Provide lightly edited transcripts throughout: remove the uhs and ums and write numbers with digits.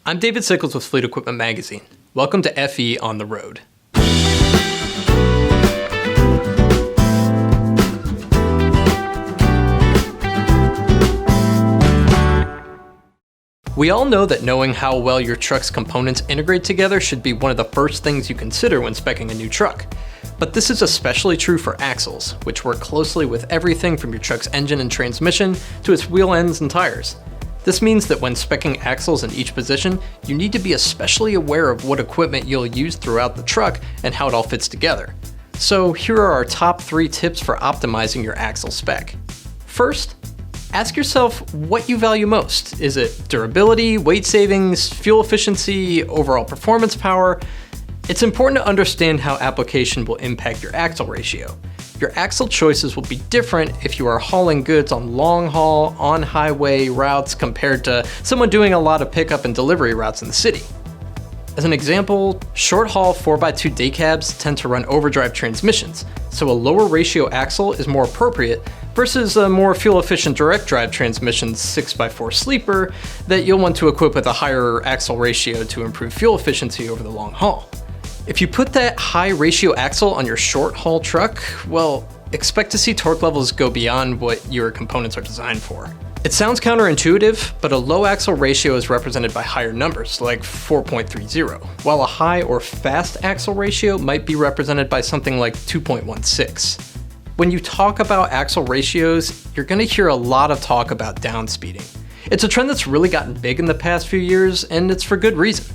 I'm David Sickles with Fleet Equipment Magazine. Welcome to FE on the Road. We all know that knowing how well your truck's components integrate together should be one of the first things you consider when speccing a new truck. But this is especially true for axles, which work closely with everything from your truck's engine and transmission to its wheel ends and tires. This means that when speccing axles in each position, you need to be especially aware of what equipment you'll use throughout the truck and how it all fits together. So here are our top 3 tips for optimizing your axle spec. First, ask yourself what you value most. Is it durability, weight savings, fuel efficiency, overall performance power? It's important to understand how application will impact your axle ratio. Your axle choices will be different if you are hauling goods on long haul, on highway routes compared to someone doing a lot of pickup and delivery routes in the city. As an example, short haul 4x2 day cabs tend to run overdrive transmissions, so a lower ratio axle is more appropriate versus a more fuel efficient direct drive transmission 6x4 sleeper that you'll want to equip with a higher axle ratio to improve fuel efficiency over the long haul. If you put that high ratio axle on your short haul truck, well, expect to see torque levels go beyond what your components are designed for. It sounds counterintuitive, but a low axle ratio is represented by higher numbers, like 4.30, while a high or fast axle ratio might be represented by something like 2.16. When you talk about axle ratios, you're going to hear a lot of talk about downspeeding. It's a trend that's really gotten big in the past few years, and it's for good reason.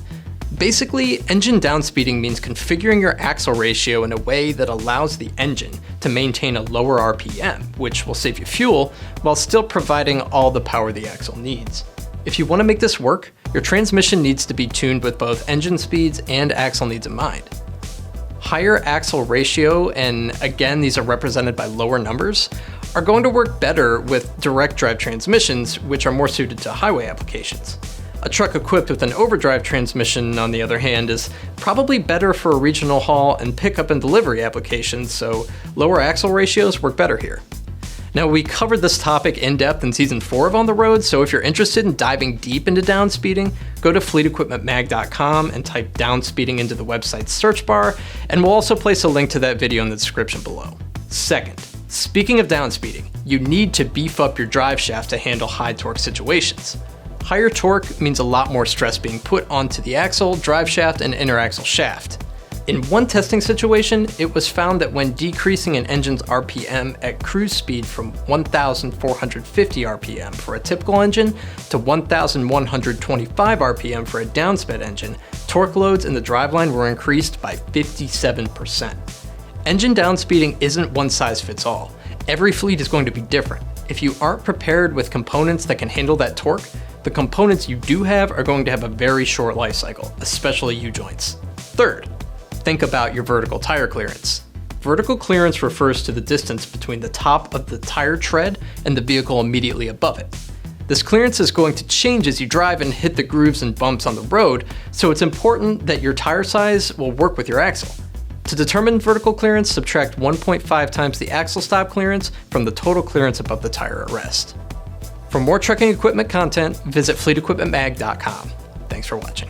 Basically, engine downspeeding means configuring your axle ratio in a way that allows the engine to maintain a lower RPM, which will save you fuel, while still providing all the power the axle needs. If you want to make this work, your transmission needs to be tuned with both engine speeds and axle needs in mind. Higher axle ratio, and again these are represented by lower numbers, are going to work better with direct drive transmissions, which are more suited to highway applications. A truck equipped with an overdrive transmission, on the other hand, is probably better for regional haul and pickup and delivery applications, so lower axle ratios work better here. Now, we covered this topic in depth in season 4 of On the Road, so if you're interested in diving deep into downspeeding, go to fleetequipmentmag.com and type downspeeding into the website's search bar, and we'll also place a link to that video in the description below. Second, speaking of downspeeding, you need to beef up your drive shaft to handle high torque situations. Higher torque means a lot more stress being put onto the axle, drive shaft, and inner axle shaft. In one testing situation, it was found that when decreasing an engine's RPM at cruise speed from 1,450 RPM for a typical engine to 1,125 RPM for a downsped engine, torque loads in the driveline were increased by 57%. Engine downspeeding isn't one size fits all. Every fleet is going to be different. If you aren't prepared with components that can handle that torque, the components you do have are going to have a very short life cycle, especially U-joints. Third, think about your vertical tire clearance. Vertical clearance refers to the distance between the top of the tire tread and the vehicle immediately above it. This clearance is going to change as you drive and hit the grooves and bumps on the road, so it's important that your tire size will work with your axle. To determine vertical clearance, subtract 1.5 times the axle stop clearance from the total clearance above the tire at rest. For more trucking equipment content, visit fleetequipmentmag.com. Thanks for watching.